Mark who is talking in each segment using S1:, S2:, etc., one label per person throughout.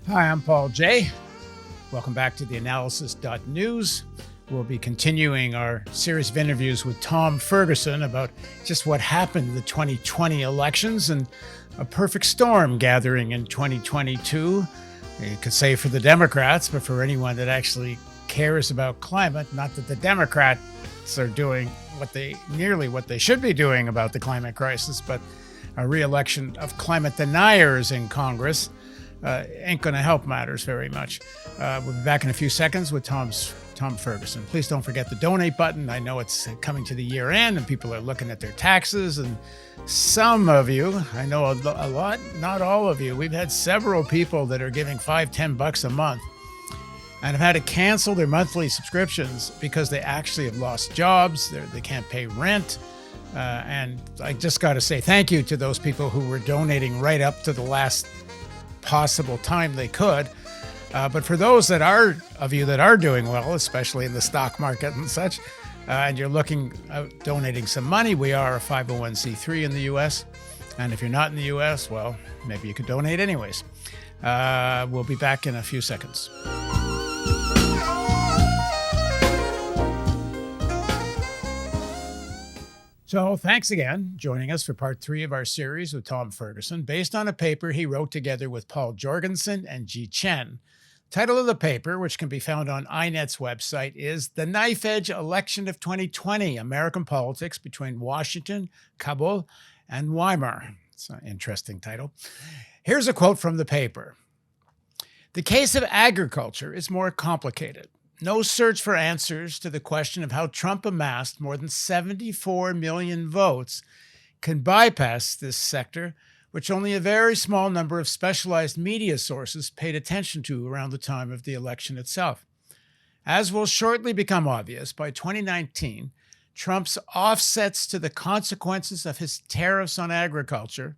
S1: Hi, I'm Paul J. Welcome back to theAnalysis-news. We'll be continuing our series of interviews with Tom Ferguson about just what happened in the 2020 elections and a perfect storm gathering in 2022. You could say for the Democrats, but for anyone that actually cares about climate, not that the Democrats are doing nearly what they should be doing about the climate crisis, but a re-election of climate deniers in Congress ain't going to help matters very much. We'll be back in a few seconds with Tom Ferguson. Please don't forget the donate button. I know it's coming to the year end and people are looking at their taxes, and some of you, I know a lot, not all of you, we've had several people that are giving $5-10 a month and have had to cancel their monthly subscriptions because they actually have lost jobs. They can't pay rent. And I just got to say thank you to those people who were donating right up to the last possible time they could. But for those of you that are doing well, especially in the stock market and such, and you're looking at donating some money, we are a 501c3 in the U.S. And if you're not in the U.S., well, maybe you could donate anyways. We'll be back in a few seconds. So thanks again joining us for part 3 of our series with Tom Ferguson, based on a paper he wrote together with Paul Jorgensen and Ji Chen. Title of the paper, which can be found on INET's website, is The Knife Edge Election of 2020, American Politics Between Washington, Kabul, and Weimar. It's an interesting title. Here's a quote from the paper. The case of agriculture is more complicated. No search for answers to the question of how Trump amassed more than 74 million votes can bypass this sector, which only a very small number of specialized media sources paid attention to around the time of the election itself. As will shortly become obvious, by 2019, Trump's offsets to the consequences of his tariffs on agriculture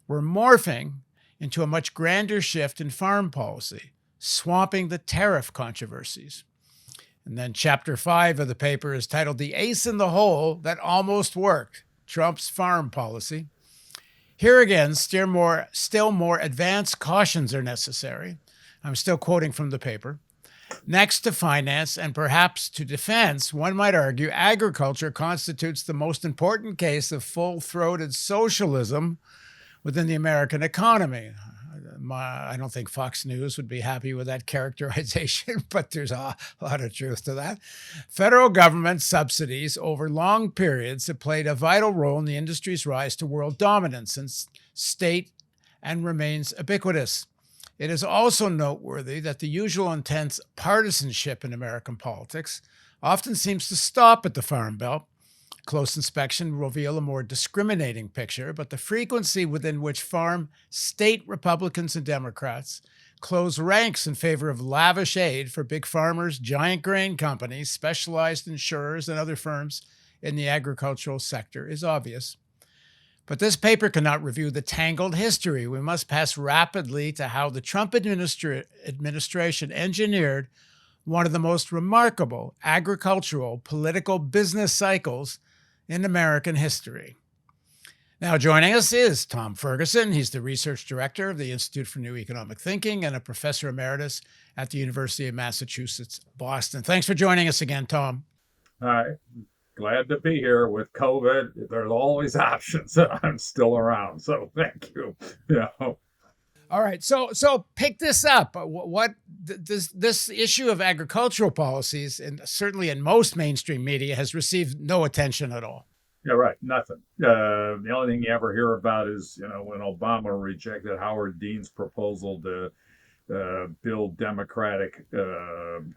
S1: were morphing into a much grander shift in farm policy, swamping the tariff controversies. And then chapter 5 of the paper is titled The Ace in the Hole That Almost Worked, Trump's Farm Policy. Here again, still more advanced cautions are necessary. I'm still quoting from the paper. Next to finance and perhaps to defense, one might argue agriculture constitutes the most important case of full-throated socialism within the American economy. I don't think Fox News would be happy with that characterization, but there's a lot of truth to that. Federal government subsidies over long periods have played a vital role in the industry's rise to world dominance and state and remains ubiquitous. It is also noteworthy that the usual intense partisanship in American politics often seems to stop at the Farm Belt. Close inspection will reveal a more discriminating picture, but the frequency within which state Republicans and Democrats close ranks in favor of lavish aid for big farmers, giant grain companies, specialized insurers, and other firms in the agricultural sector is obvious. But this paper cannot review the tangled history. We must pass rapidly to how the Trump administration engineered one of the most remarkable agricultural political business cycles in American history. Now joining us is Tom Ferguson. He's the research director of the Institute for New Economic Thinking and a professor emeritus at the University of Massachusetts, Boston. Thanks for joining us again, Tom.
S2: Hi, glad to be here. With COVID, there's always options. I'm still around, so thank you.
S1: All right, so pick this up. This issue of agricultural policies, and certainly in most mainstream media, has received no attention at all.
S2: Yeah, right. Nothing. The only thing you ever hear about is, when Obama rejected Howard Dean's proposal to build democratic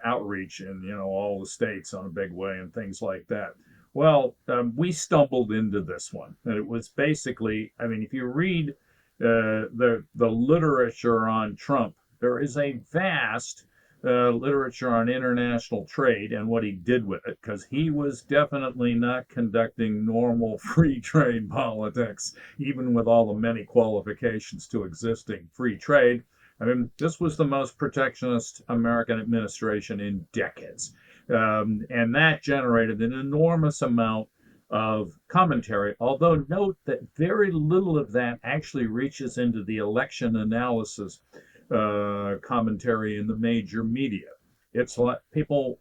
S2: outreach in, all the states on a big way and things like that. Well, we stumbled into this one. And it was basically, if you read the literature on Trump, there is a vast literature on international trade and what he did with it, because he was definitely not conducting normal free trade politics, even with all the many qualifications to existing free trade. This was the most protectionist American administration in decades. And that generated an enormous amount of commentary, although note that very little of that actually reaches into the election analysis commentary in the major media. It's like people.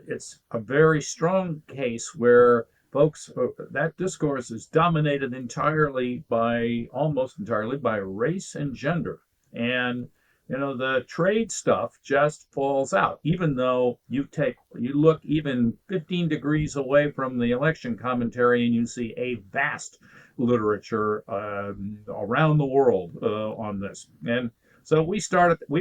S2: It's a very strong case where folks that discourse is dominated almost entirely by race and gender, and the trade stuff just falls out. Even though you look even 15 degrees away from the election commentary, and you see a vast literature around the world on this. And so we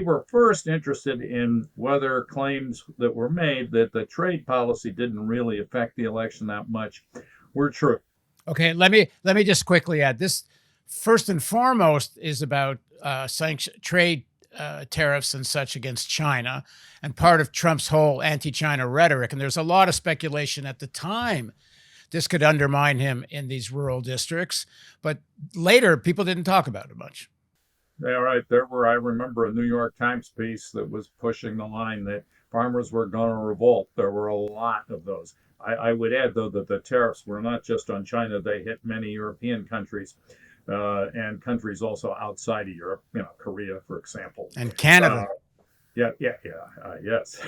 S2: were first interested in whether claims that were made that the trade policy didn't really affect the election that much were true.
S1: Okay, let me just quickly add this. First and foremost is about trade tariffs and such against China, and part of Trump's whole anti-China rhetoric. And there's a lot of speculation at the time this could undermine him in these rural districts, but later people didn't talk about it much.
S2: Yeah, right. I remember a New York Times piece that was pushing the line that farmers were going to revolt. There were a lot of those. I would add, though, that the tariffs were not just on China. They hit many European countries and countries also outside of Europe, Korea, for example.
S1: And Canada.
S2: Yes.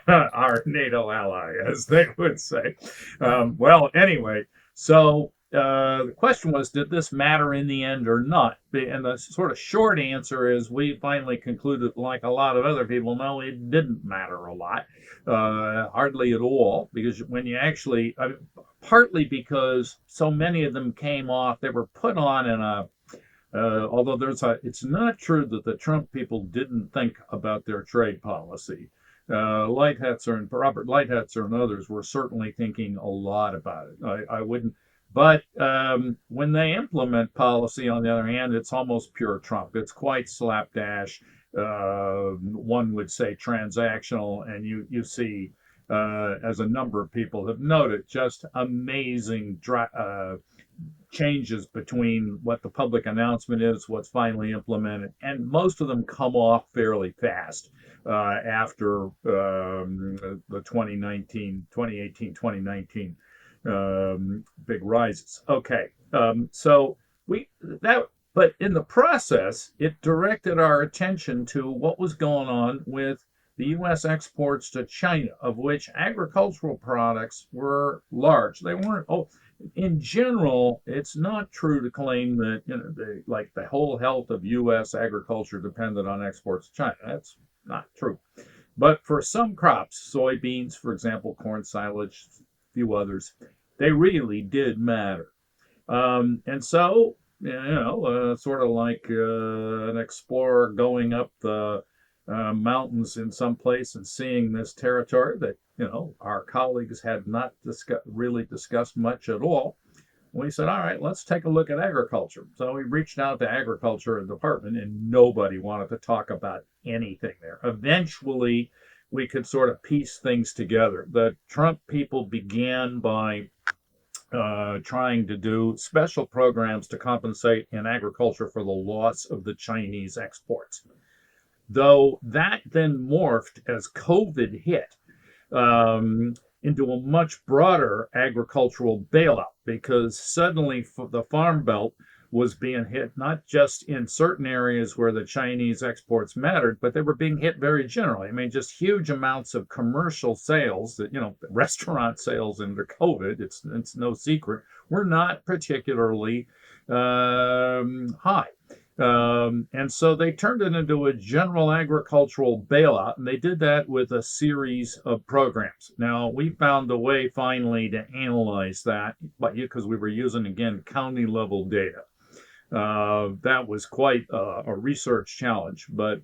S2: Our NATO ally, as they would say. Well, anyway, so the question was, did this matter in the end or not? And the sort of short answer is we finally concluded, like a lot of other people, no, it didn't matter a lot, hardly at all, because when you actually, partly because so many of them came off, they were put on in although it's not true that the Trump people didn't think about their trade policy. Robert Lighthizer and others were certainly thinking a lot about it. I wouldn't. But when they implement policy, on the other hand, it's almost pure Trump. It's quite slapdash. One would say transactional, and you see, as a number of people have noted, just amazing changes between what the public announcement is, what's finally implemented, and most of them come off fairly fast after the 2018, 2019 big rises. Okay, but in the process, it directed our attention to what was going on with the U.S. exports to China, of which agricultural products were large. They weren't. In general, it's not true to claim that the whole health of U.S. agriculture depended on exports to China. That's not true. But for some crops, soybeans, for example, corn silage, a few others, they really did matter. And so, sort of like an explorer going up the mountains in some place and seeing this territory that our colleagues had not really discussed much at all. We said, all right, let's take a look at agriculture. So we reached out to agriculture department, and nobody wanted to talk about anything there. Eventually, we could sort of piece things together. The Trump people began by trying to do special programs to compensate in agriculture for the loss of the Chinese exports. Though that then morphed as COVID hit into a much broader agricultural bailout, because suddenly the Farm Belt was being hit not just in certain areas where the Chinese exports mattered, but they were being hit very generally. I mean, just huge amounts of commercial sales that, restaurant sales under COVID, it's no secret, were not particularly high. And so they turned it into a general agricultural bailout, and they did that with a series of programs. Now, we found a way finally to analyze that, because we were using, again, county level data. That was quite a research challenge, but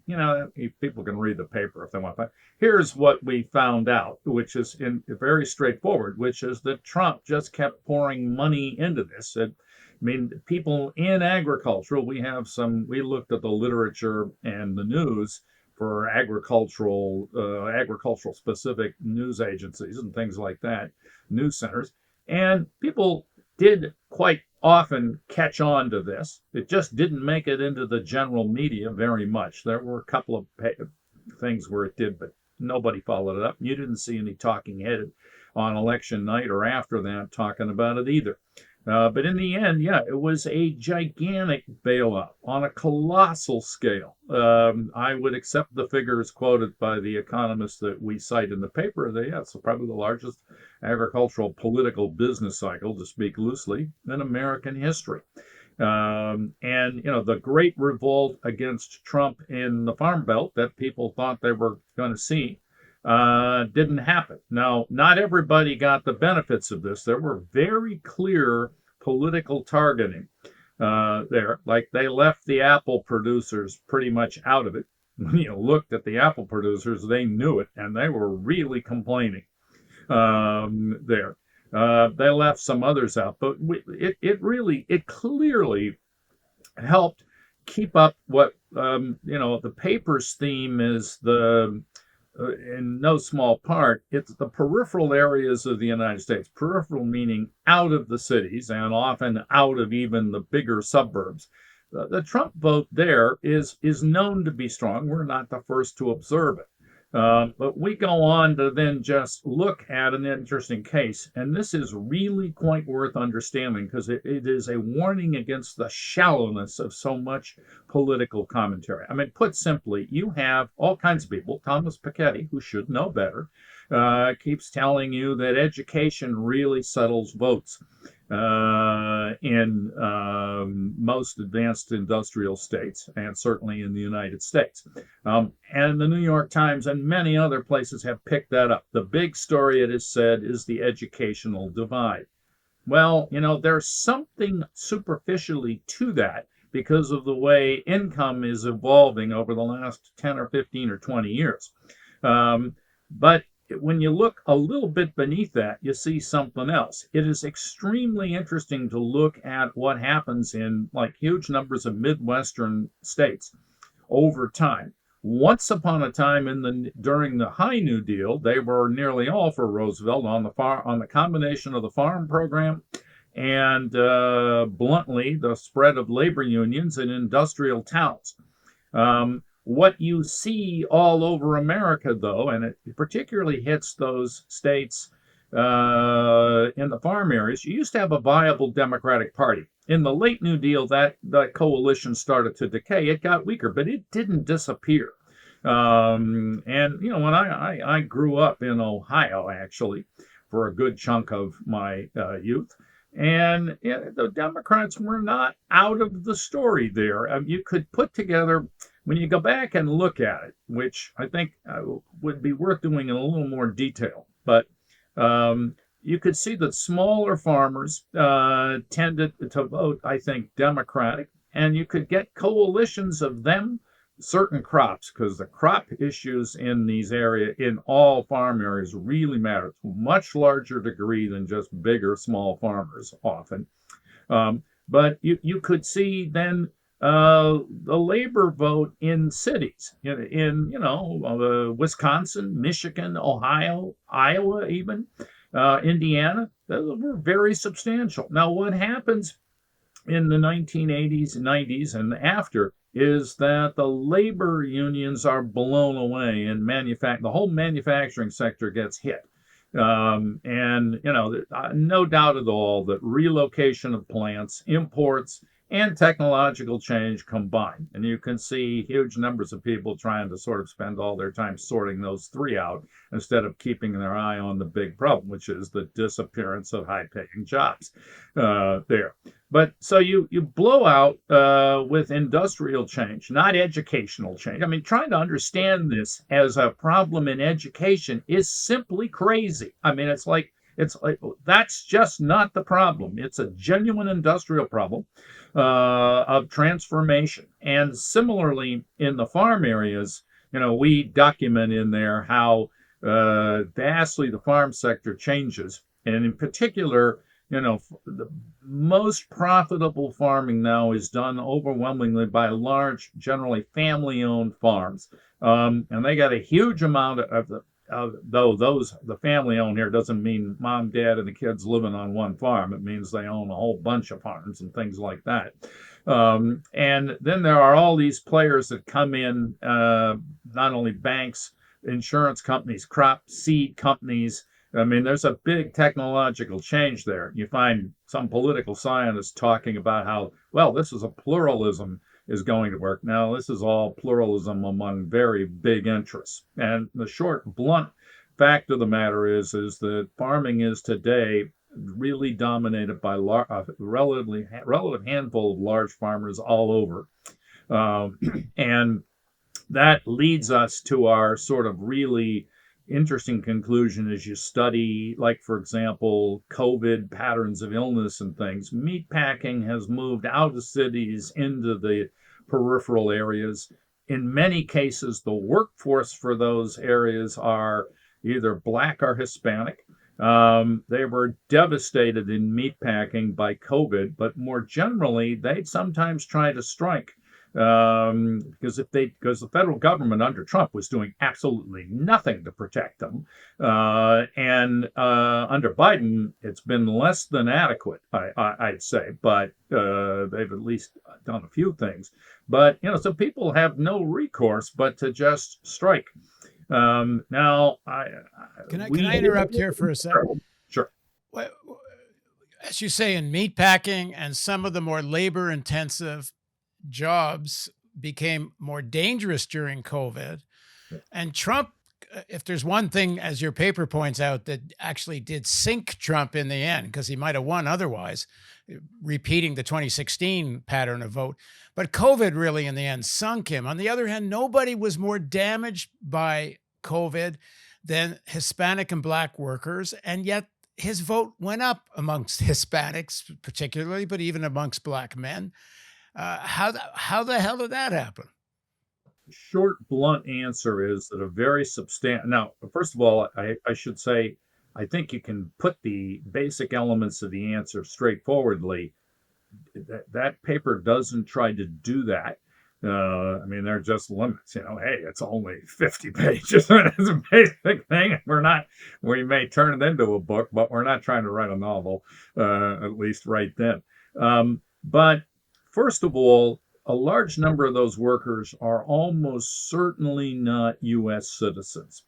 S2: people can read the paper if they want. But here's what we found out, which is very straightforward, which is that Trump just kept pouring money into this. People in agriculture, we looked at the literature and the news for agricultural specific news agencies and things like that, news centers, and people did quite often catch on to this. It just didn't make it into the general media very much. There were a couple of things where it did, but nobody followed it up. You didn't see any talking head on election night or after that talking about it either. But in the end, yeah, it was a gigantic bailout on a colossal scale. I would accept the figures quoted by the economists that we cite in the paper. Yeah, it's probably the largest agricultural political business cycle, to speak loosely, in American history. And the great revolt against Trump in the Farm Belt that people thought they were going to see didn't happen. Now, not everybody got the benefits of this. There were very clear political targeting there. Like, they left the apple producers pretty much out of it. When you looked at the apple producers, they knew it, and they were really complaining there. They left some others out, but it clearly helped keep up what the paper's theme is. In no small part, it's the peripheral areas of the United States. Peripheral meaning out of the cities and often out of even the bigger suburbs. The Trump vote there is known to be strong. We're not the first to observe it. But we go on to then just look at an interesting case, and this is really quite worth understanding because it is a warning against the shallowness of so much political commentary. I mean, put simply, you have all kinds of people. Thomas Piketty, who should know better, keeps telling you that education really settles votes in most advanced industrial states, and certainly in the United States. And the New York Times and many other places have picked that up. The big story, it is said, is the educational divide. Well, there's something superficially to that because of the way income is evolving over the last 10 or 15 or 20 years. But when you look a little bit beneath that, you see something else. It is extremely interesting to look at what happens in huge numbers of Midwestern states over time. Once upon a time during the High New Deal, they were nearly all for Roosevelt on the combination of the farm program and bluntly the spread of labor unions in industrial towns. What you see all over America, though, and it particularly hits those states in the farm areas, you used to have a viable Democratic Party. In the late New Deal, that coalition started to decay. It got weaker, but it didn't disappear. And when I grew up in Ohio, actually, for a good chunk of my youth, and the Democrats were not out of the story there. You could put together, when you go back and look at it, which I think would be worth doing in a little more detail, but you could see that smaller farmers tended to vote, I think, Democratic, and you could get coalitions of them, certain crops, because the crop issues in all farm areas really matter to a much larger degree than just big or small farmers often. But you could see then the labor vote in cities, in Wisconsin, Michigan, Ohio, Iowa, even Indiana. Those were very substantial. Now, what happens in the 1980s, 90s, and after is that the labor unions are blown away, and the whole manufacturing sector gets hit. And no doubt at all that relocation of plants, imports, and technological change combined. And you can see huge numbers of people trying to sort of spend all their time sorting those three out instead of keeping their eye on the big problem, which is the disappearance of high-paying jobs there. But so you blow out with industrial change, not educational change. I mean, trying to understand this as a problem in education is simply crazy. I mean, it's like that's just not the problem. It's a genuine industrial problem of transformation. And similarly, in the farm areas, we document in there how vastly the farm sector changes. And in particular, the most profitable farming now is done overwhelmingly by large, generally family-owned farms. And they got a huge amount of the family owned here doesn't mean mom, dad, and the kids living on one farm. It means they own a whole bunch of farms and things like that. And then there are all these players that come in, not only banks, insurance companies, crop seed companies, I mean, there's a big technological change there. You find some political scientists talking about how, well, this is a pluralism is going to work. Now, this is all pluralism among very big interests. And the short, blunt fact of the matter is that farming is today really dominated by a relative handful of large farmers all over. Um, and that leads us to our sort of really interesting conclusion as you study, like, for example, COVID patterns of illness and things. Meatpacking has moved out of cities into the peripheral areas. In many cases, the workforce for those areas are either Black or Hispanic. They were devastated in meatpacking by COVID, but more generally, they'd sometimes try to strike because the federal government under Trump was doing absolutely nothing to protect them, and under Biden it's been less than adequate, I'd say, but they've at least done a few things. But so people have no recourse but to just strike. Now,
S1: Can I interrupt here for a second?
S2: Sure.
S1: Well, as you say, in meatpacking and some of the more labor-intensive jobs became more dangerous during COVID. And Trump, if there's one thing, as your paper points out, that actually did sink Trump in the end, because he might have won otherwise, repeating the 2016 pattern of vote. But COVID really, in the end, sunk him. On the other hand, nobody was more damaged by COVID than Hispanic and Black workers. And yet his vote went up amongst Hispanics, particularly, but even amongst Black men. How the hell did that happen?
S2: Short, blunt answer is that a very substantial. Now, first of all, I should say, I think you can put the basic elements of the answer straightforwardly. That paper doesn't try to do that. I mean, there are just limits. Hey, it's only 50 pages. It's a basic thing. We may turn it into a book, but we're not trying to write a novel, at least right then. But first of all, a large number of those workers are almost certainly not U.S. citizens.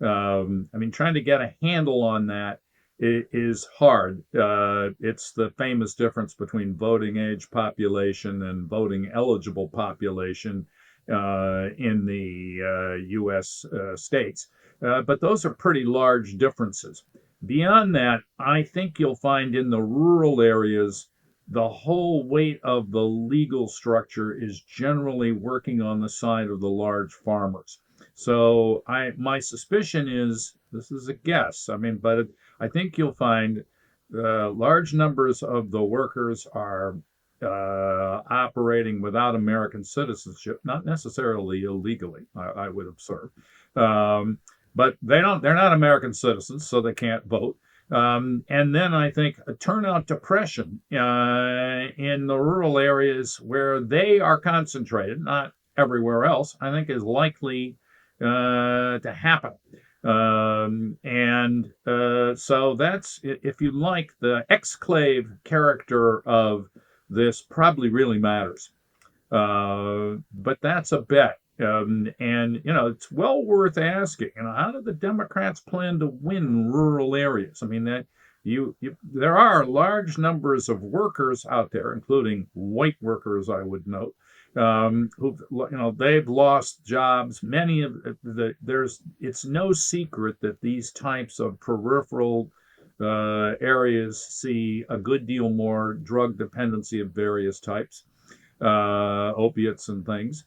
S2: I mean, trying to get a handle on that is hard. It's the famous difference between voting age population and voting eligible population in the U.S. States. But those are pretty large differences. Beyond that, I think you'll find in the rural areas, the whole weight of the legal structure is generally working on the side of the large farmers. So my suspicion is, this is a guess, but I think you'll find large numbers of the workers are operating without American citizenship, not necessarily illegally, I would observe. But they're not American citizens, so they can't vote. And then I think a turnout depression in the rural areas where they are concentrated, not everywhere else, I think is likely to happen. So that's, if you like, the exclave character of this probably really matters. But that's a bet. It's well worth asking, how do the Democrats plan to win rural areas? I mean, that there are large numbers of workers out there, including white workers, I would note, who they've lost jobs. Many of it's no secret that these types of peripheral areas see a good deal more drug dependency of various types, opiates and things.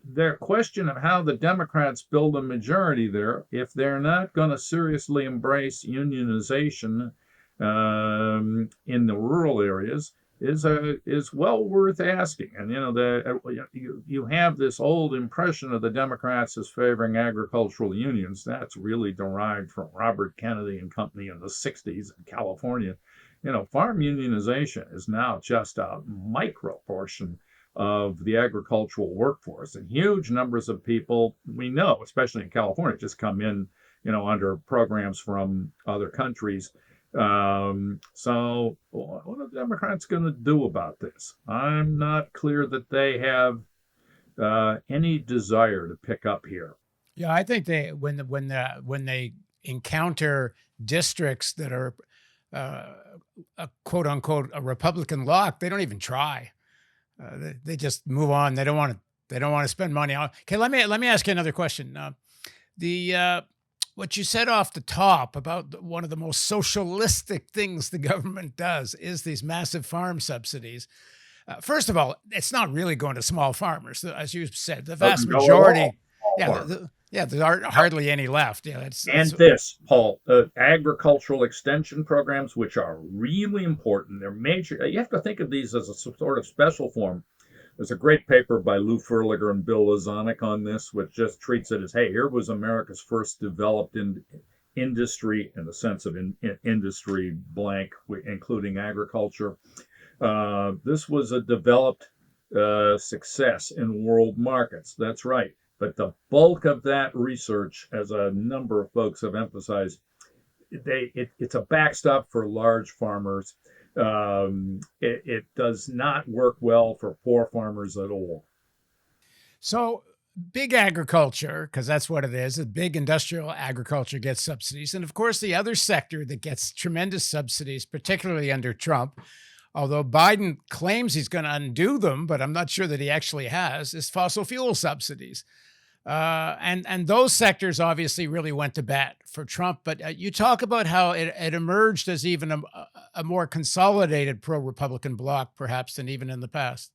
S2: Their question of how the Democrats build a majority there, if they're not going to seriously embrace unionization in the rural areas, is well worth asking. And you have this old impression of the Democrats as favoring agricultural unions. That's really derived from Robert Kennedy and company in the 60s in California. Farm unionization is now just a micro portion of the agricultural workforce, and huge numbers of people we know, especially in California, just come in, under programs from other countries. So what are the Democrats going to do about this? I'm not clear that they have any desire to pick up here.
S1: Yeah, I think they when they encounter districts that are uh, a quote unquote a Republican lock, they don't even try. They just move on. They don't want to spend money on. Okay, let me ask you another question. The What you said off the top about one of the most socialistic things the government does is these massive farm subsidies. First of all, it's not really going to small farmers, as you said. The vast
S2: Doesn't go at all.
S1: majority,
S2: All
S1: yeah,
S2: farmers.
S1: yeah, there aren't hardly any left. Yeah, that's
S2: And this, Paul, agricultural extension programs, which are really important. They're major. You have to think of these as a sort of special form. There's a great paper by Lou Ferliger and Bill Lazonic on this, which just treats it as, hey, here was America's first developed industry in the sense of industry blank, including agriculture. This was a developed success in world markets. That's right. But the bulk of that research, as a number of folks have emphasized, it's a backstop for large farmers. It does not work well for poor farmers at all.
S1: so big agriculture, because that's what it is. A big industrial agriculture gets subsidies, and of course, the other sector that gets tremendous subsidies, particularly under Trump, although Biden claims he's going to undo them, but I'm not sure that he actually has, is fossil fuel subsidies. And those sectors obviously really went to bat for Trump. But you talk about how it emerged as even a more consolidated pro-Republican bloc, perhaps, than even in the past.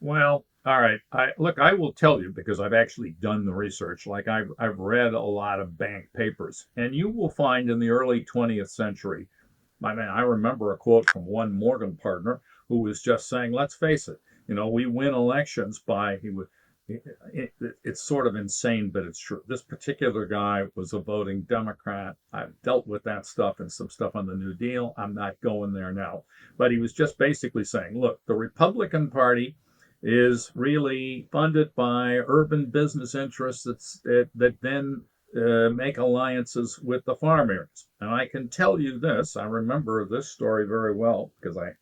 S2: Well, all right. I will tell you because I've actually done the research. Like I've read a lot of bank papers, and you will find in the early 20th century, my man, I remember a quote from one Morgan partner who was just saying, "Let's face it, we win elections by he would." It's sort of insane, but it's true. This particular guy was a voting Democrat. I've dealt with that stuff and some stuff on the New Deal. I'm not going there now. But he was just basically saying, look, the Republican Party is really funded by urban business interests that then make alliances with the farm areas. And I can tell you this, I remember this story very well because I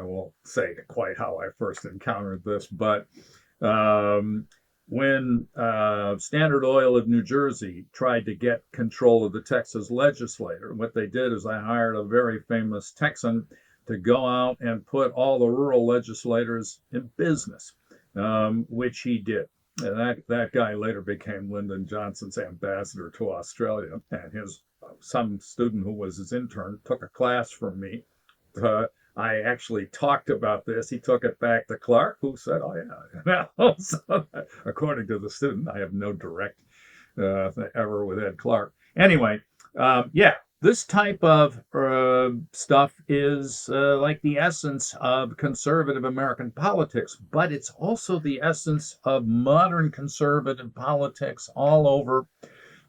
S2: won't say quite how I first encountered this, but when Standard Oil of New Jersey tried to get control of the Texas legislature, what they did is they hired a very famous Texan to go out and put all the rural legislators in business, which he did. And that guy later became Lyndon Johnson's ambassador to Australia. And some student who was his intern took a class from me. I actually talked about this. He took it back to Clark, who said, "Oh yeah." So, according to the student, I have no direct ever with Ed Clark. Anyway, yeah, this type of stuff is like the essence of conservative American politics, but it's also the essence of modern conservative politics all over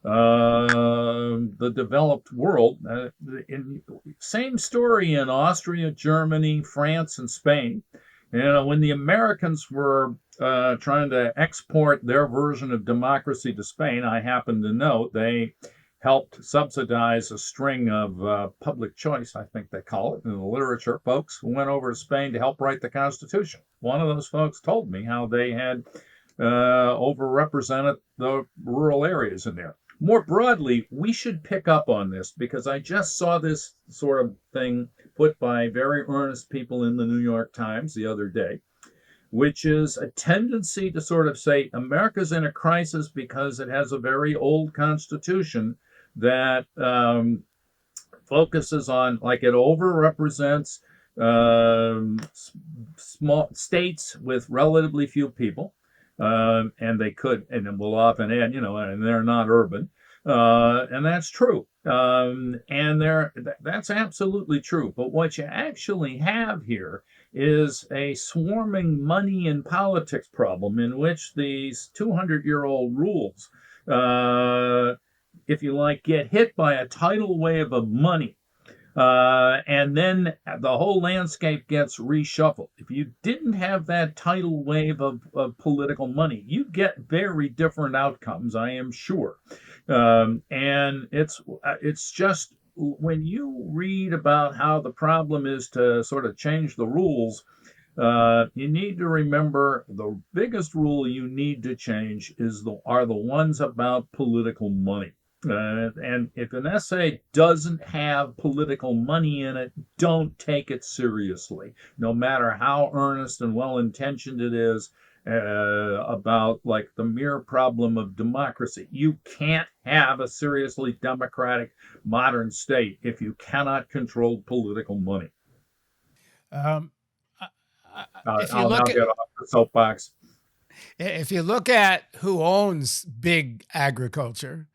S2: the developed world. Same story in Austria, Germany, France, and Spain. When the Americans were trying to export their version of democracy to Spain, I happen to know they helped subsidize a string of public choice, I think they call it in the literature, folks who went over to Spain to help write the Constitution. One of those folks told me how they had overrepresented the rural areas in there. More broadly, we should pick up on this because I just saw this sort of thing put by very earnest people in the New York Times the other day, which is a tendency to sort of say America's in a crisis because it has a very old constitution that focuses on, like, it overrepresents small states with relatively few people. And they could, and then we'll often add, and they're not urban. And that's true. That's absolutely true. But what you actually have here is a swarming money and politics problem in which these 200-year-old rules, if you like, get hit by a tidal wave of money. And then the whole landscape gets reshuffled. If you didn't have that tidal wave of political money, you get very different outcomes, I am sure. And it's just when you read about how the problem is to sort of change the rules, You need to remember the biggest rule you need to change are the ones about political money. And if an essay doesn't have political money in it, don't take it seriously, no matter how earnest and well intentioned it is, about like the mere problem of democracy. You can't have a seriously democratic modern state if you cannot control political money.
S1: Um, if you
S2: I'll now
S1: look at
S2: get off the soapbox.
S1: if you look at who owns big agriculture,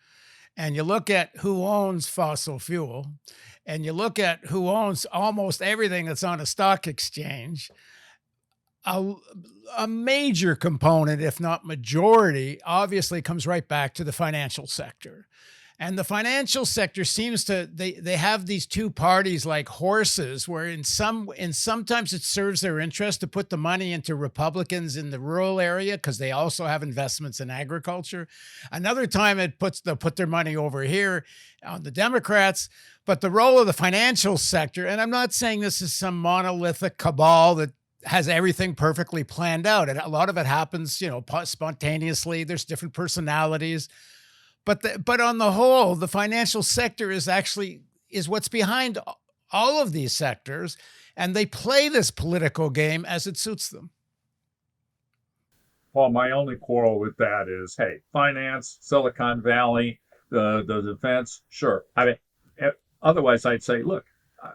S1: and you look at who owns fossil fuel, and you look at who owns almost everything that's on a stock exchange, a, a major component, if not majority, obviously comes right back to the financial sector. And the financial sector seems to they have these two parties like horses, where sometimes it serves their interest to put the money into Republicans in the rural area because they also have investments in agriculture. Another time they'll put their money over here on the Democrats. But the role of the financial sector, and I'm not saying this is some monolithic cabal that has everything perfectly planned out. And a lot of it happens, spontaneously. There's different personalities. But on the whole, the financial sector is what's behind all of these sectors, and they play this political game as it suits them.
S2: Well, my only quarrel with that is, hey, finance, Silicon Valley, the defense, sure. I mean, otherwise I'd say, look,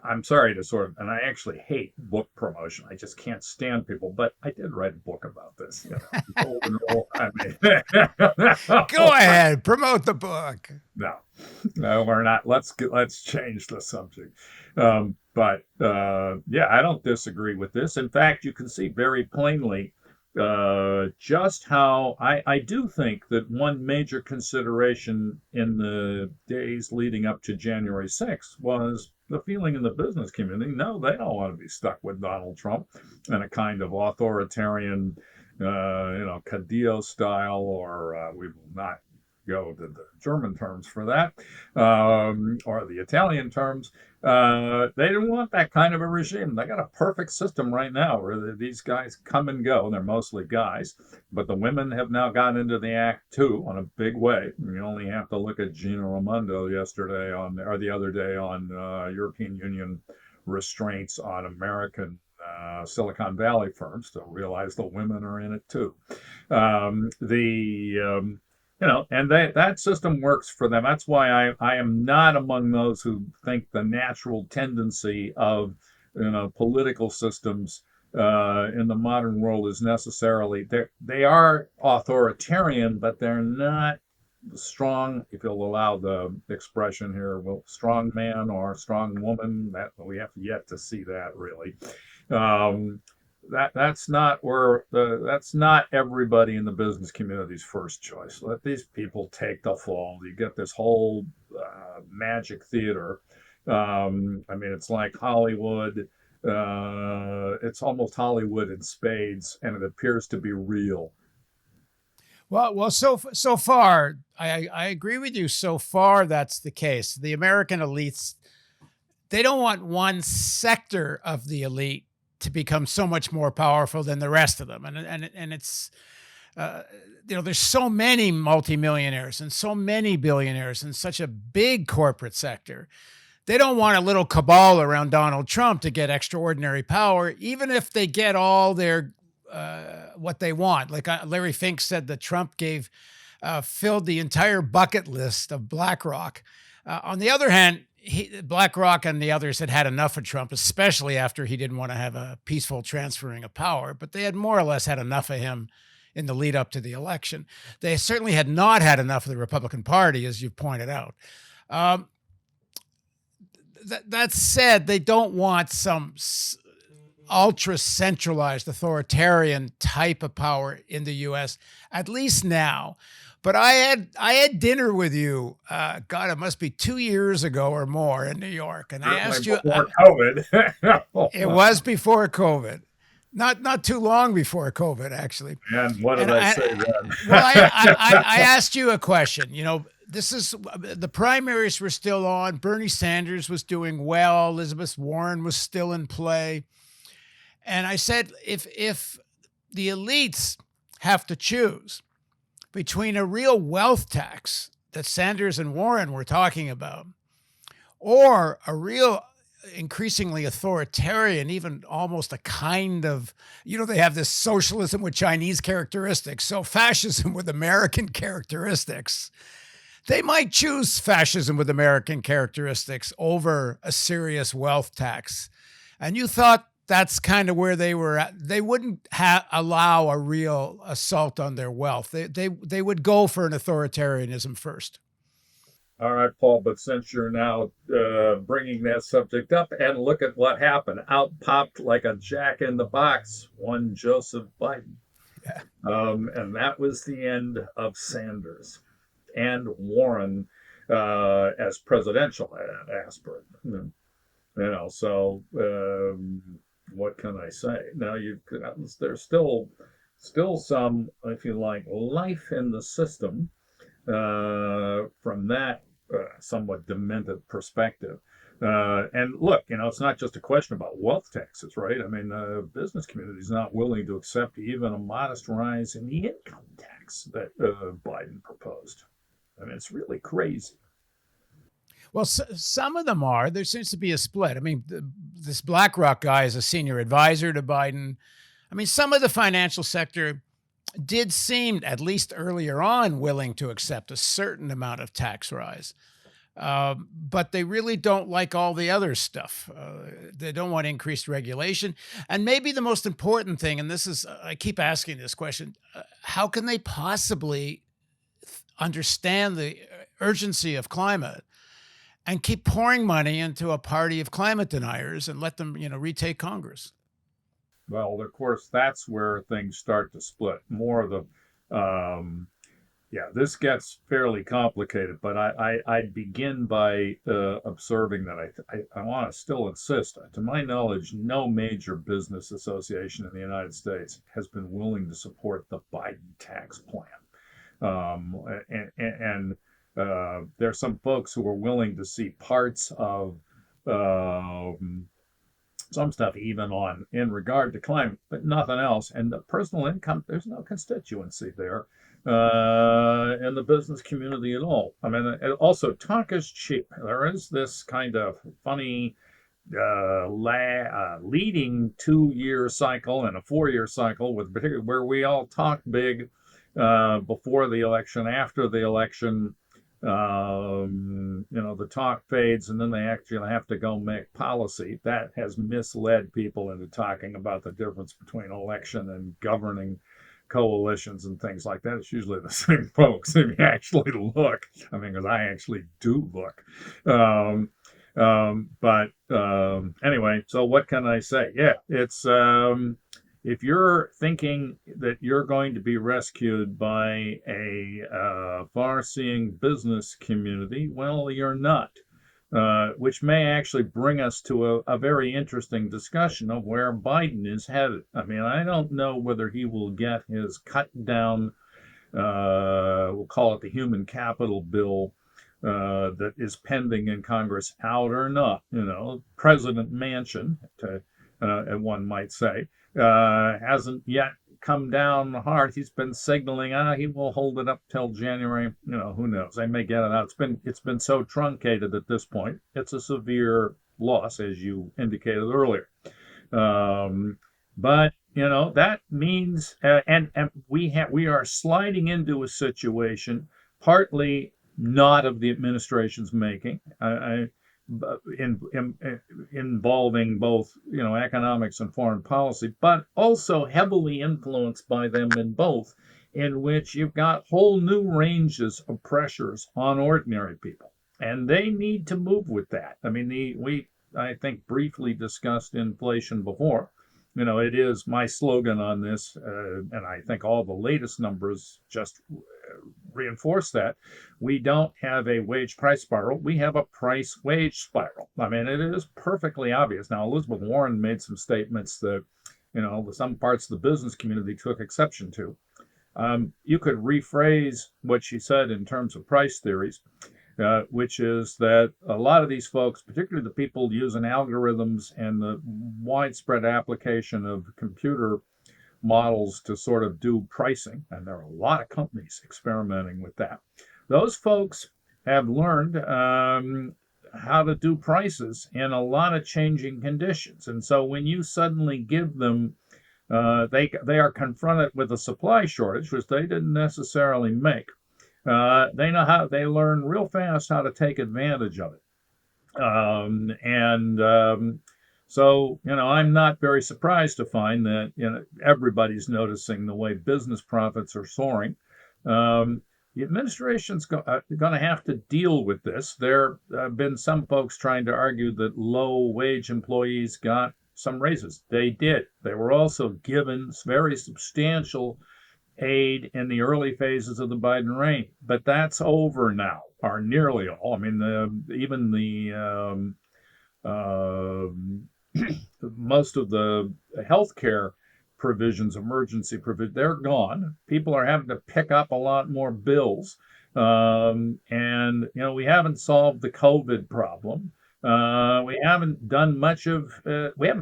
S2: I'm sorry to and I actually hate book promotion. I just can't stand people, but I did write a book about this.
S1: Go ahead, promote the book.
S2: No, we're not. Let's change the subject. But yeah, I don't disagree with this. In fact, you can see very plainly just how I do think that one major consideration in the days leading up to January 6th was the feeling in the business community. No, they don't want to be stuck with Donald Trump and a kind of authoritarian, Cadillo style, or we will not go to the German terms for that, or the Italian terms. They didn't want that kind of a regime. They got a perfect system right now where these guys come and go. They're mostly guys, but the women have now gotten into the act too in a big way. You only have to look at Gina Raimondo the other day on European Union restraints on American Silicon Valley firms to realize the women are in it too. And that system works for them. That's why I am not among those who think the natural tendency of political systems in the modern world is necessarily they are authoritarian, but they're not strong, if you'll allow the expression here, strong man or strong woman. That we have yet to see that really. That's not everybody in the business community's first choice. Let these people take the fall. You get this whole magic theater. It's like Hollywood. It's almost Hollywood in spades, and it appears to be real.
S1: Well, so far, I agree with you. So far, that's the case. The American elites, they don't want one sector of the elite to become so much more powerful than the rest of them. And it's, there's so many multimillionaires and so many billionaires and such a big corporate sector. They don't want a little cabal around Donald Trump to get extraordinary power, even if they get all their, what they want. Like Larry Fink said that Trump filled the entire bucket list of BlackRock. On the other hand, BlackRock and the others had enough of Trump, especially after he didn't want to have a peaceful transferring of power, but they had more or less had enough of him in the lead up to the election. They certainly had not had enough of the Republican Party, as you've pointed out. That said, they don't want some ultra centralized authoritarian type of power in the U.S., at least now. But I had dinner with you. God, it must be 2 years ago or more in New York, and I asked you.
S2: Before COVID.
S1: It was before COVID, not too long before COVID, actually.
S2: And what did I say then?
S1: Well, I asked you a question. The primaries were still on. Bernie Sanders was doing well. Elizabeth Warren was still in play. And I said, if the elites have to choose between a real wealth tax that Sanders and Warren were talking about, or a real increasingly authoritarian, even almost a kind of, they have this socialism with Chinese characteristics, so fascism with American characteristics. They might choose fascism with American characteristics over a serious wealth tax. And you thought that's kind of where they were at. They wouldn't allow a real assault on their wealth. They would go for an authoritarianism first.
S2: All right, Paul, but since you're now bringing that subject up, and look at what happened. Out popped like a jack in the box, one Joseph Biden.
S1: Yeah.
S2: And that was the end of Sanders and Warren as presidential aspirant. So what can I say? Now, there's still some, if you like, life in the system from that somewhat demented perspective. And look, it's not just a question about wealth taxes, right? I mean, the business community is not willing to accept even a modest rise in the income tax that Biden proposed. I mean, it's really crazy.
S1: Well, some of them are. There seems to be a split. I mean, this BlackRock guy is a senior advisor to Biden. I mean, some of the financial sector did seem, at least earlier on, willing to accept a certain amount of tax rise. But they really don't like all the other stuff. They don't want increased regulation. And maybe the most important thing, and this is, I keep asking this question, how can they possibly understand the urgency of climate and keep pouring money into a party of climate deniers and let them, retake Congress?
S2: Well, of course, that's where things start to split. More of the, this gets fairly complicated, but I'd begin by observing that I want to still insist, to my knowledge, no major business association in the United States has been willing to support the Biden tax plan. And there's some folks who are willing to see parts of some stuff even in regard to climate, but nothing else. And the personal income, there's no constituency there in the business community at all. I mean, also talk is cheap. There is this kind of funny leading 2-year cycle and a 4-year cycle, where we all talk big before the election, after the election. The talk fades and then they actually have to go make policy. That has misled people into talking about the difference between election and governing coalitions and things like that. It's usually the same folks if you actually look. I mean, because I actually do look. Anyway, so what can I say? Yeah, it's if you're thinking that you're going to be rescued by a far-seeing business community, well, you're not, which may actually bring us to a very interesting discussion of where Biden is headed. I mean, I don't know whether he will get his cut down, we'll call it the human capital bill, that is pending in Congress out or not. President Manchin, one might say, hasn't yet come down hard. He's been signaling, he will hold it up till January. Who knows? They may get it out. It's been so truncated at this point. It's a severe loss, as you indicated earlier. But that means, and we are sliding into a situation partly not of the administration's making. Involving both economics and foreign policy, but also heavily influenced by them in both, in which you've got whole new ranges of pressures on ordinary people, and they need to move with that. I mean, I think briefly discussed inflation before. It is my slogan on this, and I think all the latest numbers just reinforce that. We don't have a wage price spiral. We have a price wage spiral. I mean, it is perfectly obvious. Now, Elizabeth Warren made some statements that, some parts of the business community took exception to. You could rephrase what she said in terms of price theories. which is that a lot of these folks, particularly the people using algorithms and the widespread application of computer models to sort of do pricing, and there are a lot of companies experimenting with that. Those folks have learned how to do prices in a lot of changing conditions. And so when you suddenly give them, they are confronted with a supply shortage, which they didn't necessarily make. They learn real fast how to take advantage of it. So, I'm not very surprised to find that, everybody's noticing the way business profits are soaring. The administration's going to have to deal with this. There have been some folks trying to argue that low-wage employees got some raises. They did. They were also given very substantial aid in the early phases of the Biden reign, but that's over now, or nearly all. I mean, even the most of the healthcare provisions, emergency provisions, they're gone. People are having to pick up a lot more bills. And, we haven't solved the COVID problem. We haven't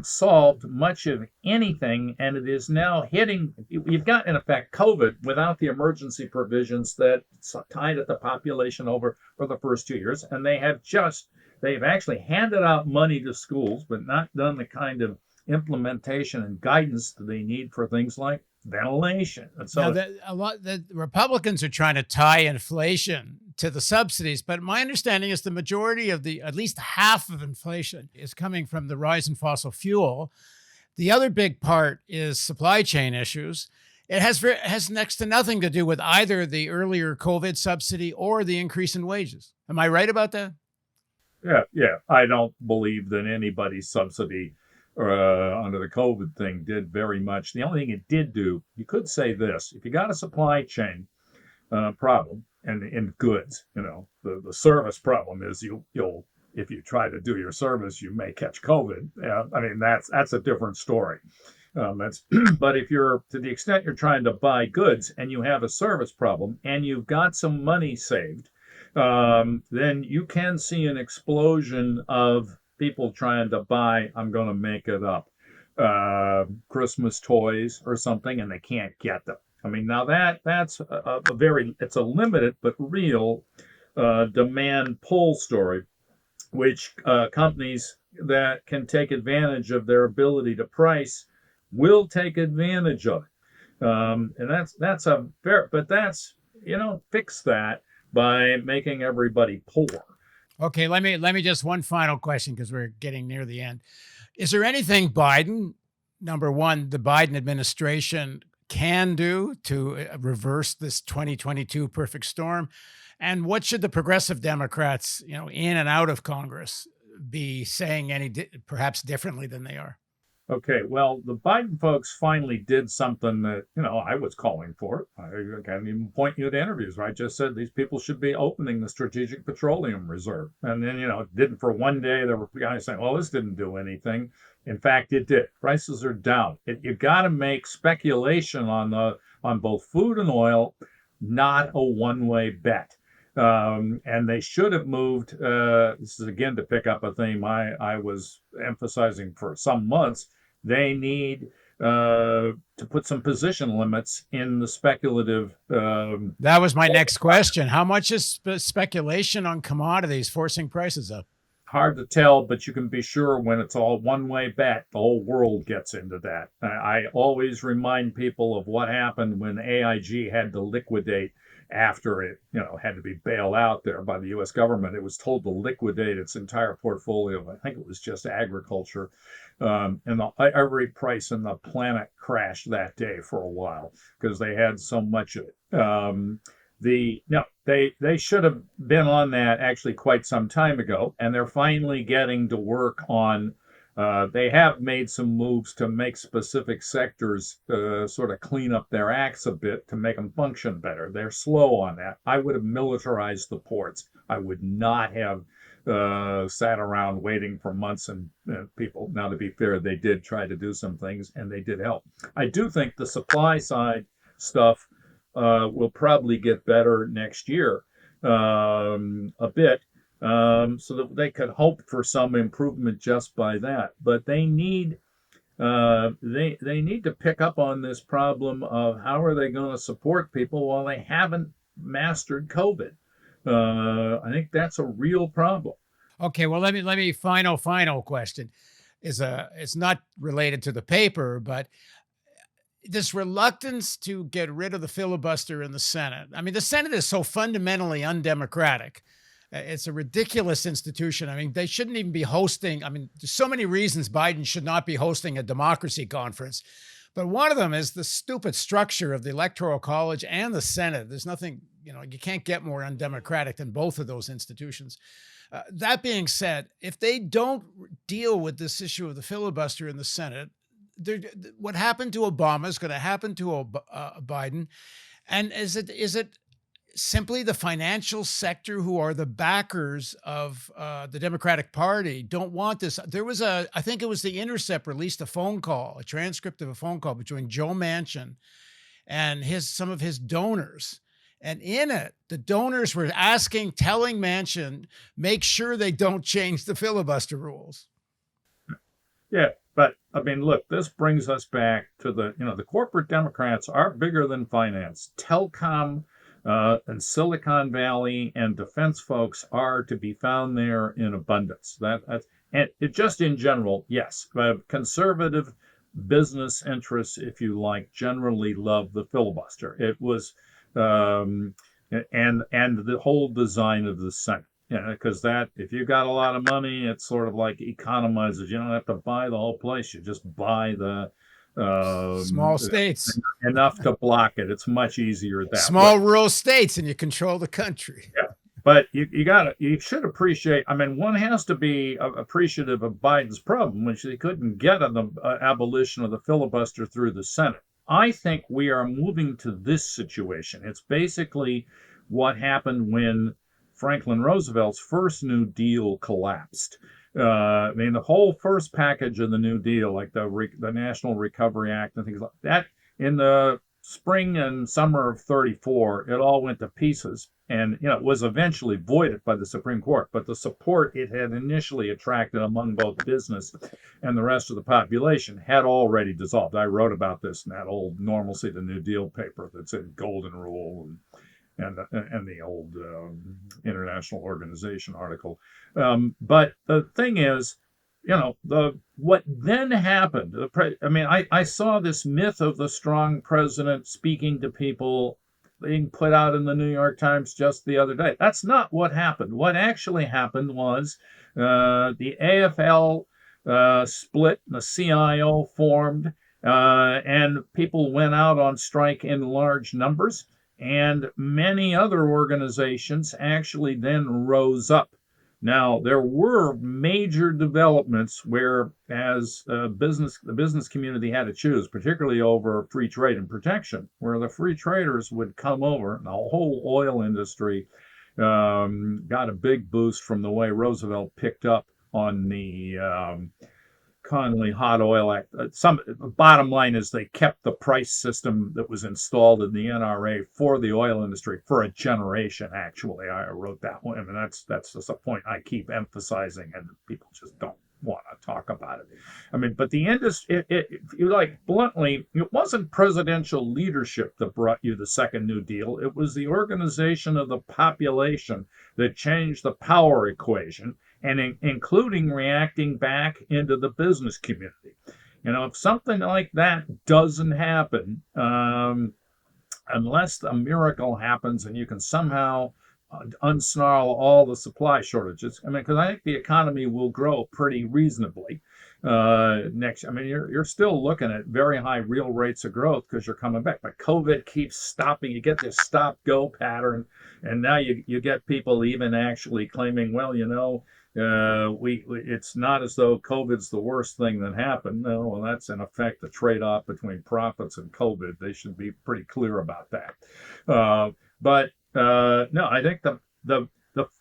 S2: solved much of anything, and it is now hitting. You've got, in effect, COVID without the emergency provisions that tied the population over for the first 2 years, and they've actually handed out money to schools, but not done the kind of implementation and guidance that they need for things like ventilation. And so
S1: the Republicans are trying to tie inflation to the subsidies, but my understanding is the majority of at least half of inflation is coming from the rise in fossil fuel. The other big part is supply chain issues. It has next to nothing to do with either the earlier COVID subsidy or the increase in wages. Am I right about that?
S2: Yeah. I don't believe that anybody's subsidy under the COVID thing did very much. The only thing it did do, you could say this: if you got a supply chain problem and in goods, the service problem is you'll if you try to do your service, you may catch COVID. I mean, that's a different story. But if to the extent you're trying to buy goods and you have a service problem and you've got some money saved, then you can see an explosion of people trying to buy, I'm going to make it up, Christmas toys or something, and they can't get them. I mean, now that's it's a limited but real demand pull story, which companies that can take advantage of their ability to price will take advantage of it. Fix that by making everybody poor.
S1: Okay, let me just one final question, because we're getting near the end. Is there anything number one, the Biden administration can do to reverse this 2022 perfect storm? And what should the progressive Democrats, in and out of Congress, be saying perhaps differently than they are?
S2: Okay, well, the Biden folks finally did something that, I was calling for. I can't even point you to interviews where I just said these people should be opening the Strategic Petroleum Reserve. And then, it didn't for one day. There were guys saying, well, this didn't do anything. In fact, it did. Prices are down. You've got to make speculation on both food and oil not a one-way bet. And they should have moved. This is again to pick up a theme I was emphasizing for some months. They need to put some position limits in the speculative.
S1: That was my next question. How much is speculation on commodities forcing prices up?
S2: Hard to tell, but you can be sure when it's all one-way bet, the whole world gets into that. I always remind people of what happened when AIG had to liquidate after it, had to be bailed out there by the U.S. government. It was told to liquidate its entire portfolio. I think it was just agriculture. And every price in the planet crashed that day for a while because they had so much of it. They should have been on that actually quite some time ago, and they're finally getting to work on. They have made some moves to make specific sectors sort of clean up their acts a bit to make them function better. They're slow on that. I would have militarized the ports. I would not have sat around waiting for months and people. Now, to be fair, they did try to do some things, and they did help. I do think the supply side stuff will probably get better next year. a bit, so that they could hope for some improvement just by that. But they need to pick up on this problem of how are they going to support people while they haven't mastered COVID. I think that's a real problem.
S1: Okay, well, let me final question it's not related to the paper, but this reluctance to get rid of the filibuster in the Senate. I mean, the Senate is so fundamentally undemocratic. It's a ridiculous institution. I mean, they shouldn't even be hosting. I mean, there's so many reasons Biden should not be hosting a democracy conference. But one of them is the stupid structure of the Electoral College and the Senate. There's nothing, you can't get more undemocratic than both of those institutions. That being said, if they don't deal with this issue of the filibuster in the Senate, what happened to Obama is going to happen to Biden. And is it simply the financial sector who are the backers of the Democratic Party don't want this? There was I think it was The Intercept released a transcript of a phone call between Joe Manchin and some of his donors. And in it, the donors were telling Manchin, make sure they don't change the filibuster rules.
S2: Yeah, but I mean, look, this brings us back to the corporate Democrats are bigger than finance. Telecom and Silicon Valley and defense folks are to be found there in abundance. And it just in general, yes, conservative business interests, if you like, generally love the filibuster. It was, and the whole design of the Senate. Because if you got a lot of money, it's sort of like economizes. You don't have to buy the whole place. You just buy the
S1: small states
S2: enough to block it. It's much easier that
S1: small
S2: way.
S1: Rural states, and you control the country.
S2: Yeah, but you should appreciate. I mean, one has to be appreciative of Biden's problem, which he couldn't get on the abolition of the filibuster through the Senate. I think we are moving to this situation. It's basically what happened when Franklin Roosevelt's first New Deal collapsed. I mean, the whole first package of the New Deal, like the National Recovery Act and things like that, in the spring and summer of '34, it all went to pieces. And it was eventually voided by the Supreme Court. But the support it had initially attracted among both business and the rest of the population had already dissolved. I wrote about this in that old Normalcy, the New Deal paper that's in Golden Rule and the old International Organization article. But the thing is, what then happened. I saw this myth of the strong president speaking to people being put out in the New York Times just the other day. That's not what happened. What actually happened was the AFL split, the CIO formed, and people went out on strike in large numbers. And many other organizations actually then rose up. Now, there were major developments where, as the business community had to choose, particularly over free trade and protection, where the free traders would come over. And the whole oil industry got a big boost from the way Roosevelt picked up on the Conley Hot Oil Act. Bottom line is they kept the price system that was installed in the NRA for the oil industry for a generation. Actually, I wrote that one, and that's just a point I keep emphasizing, and people just don't want to talk about it. I mean, but the industry, if you like bluntly, it wasn't presidential leadership that brought you the second New Deal. It was the organization of the population that changed the power equation, and including reacting back into the business community. If something like that doesn't happen, unless a miracle happens and you can somehow unsnarl all the supply shortages. Because I think the economy will grow pretty reasonably next. You're still looking at very high real rates of growth because you're coming back. But COVID keeps stopping. You get this stop-go pattern, and now you get people even actually claiming, well, it's not as though COVID's the worst thing that happened. No, well, that's in effect a trade-off between profits and COVID. They should be pretty clear about that. No, I think the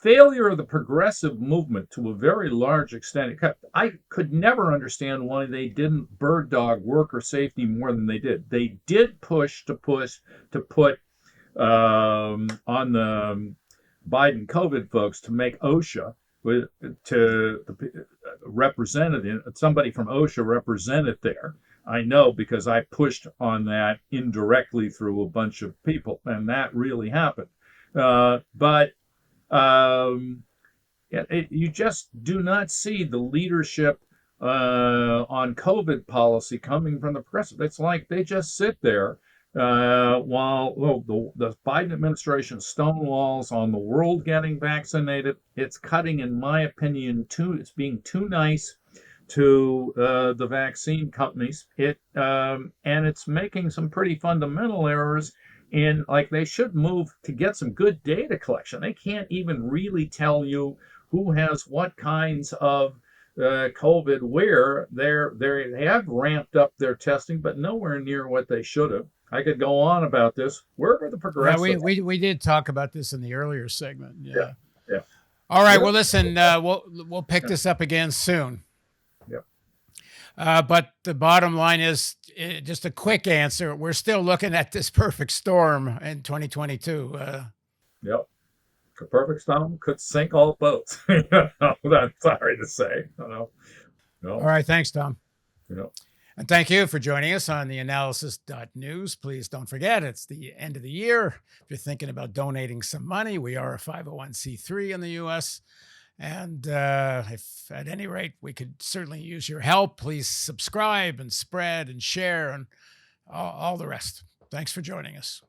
S2: failure of the progressive movement to a very large extent, I could never understand why they didn't bird dog worker safety more than they did. They did push to put on Biden COVID folks to make OSHA to the representative, somebody from OSHA represented there. I know because I pushed on that indirectly through a bunch of people, and that really happened. But you just do not see the leadership on COVID policy coming from the press. It's like they just sit there while the Biden administration stonewalls on the world getting vaccinated. It's cutting, in my opinion, it's being too nice to the vaccine companies. And it's making some pretty fundamental errors in, like, they should move to get some good data collection. They can't even really tell you who has what kinds of COVID where. They have ramped up their testing, but nowhere near what they should have. I could go on about this. Where were the progressives?
S1: Yeah, we did talk about this in the earlier segment.
S2: Yeah.
S1: All right. Well, listen, we'll pick this up again soon.
S2: Yeah.
S1: But the bottom line is, just a quick answer. We're still looking at this perfect storm in 2022.
S2: Yep. The perfect storm could sink all boats. I'm sorry to say. No.
S1: All right. Thanks, Tom.
S2: You
S1: And thank you for joining us on theAnalysis.news. Please don't forget, it's the end of the year. If you're thinking about donating some money, we are a 501c3 in the U.S. And if at any rate we could certainly use your help, please subscribe and spread and share and all the rest. Thanks for joining us.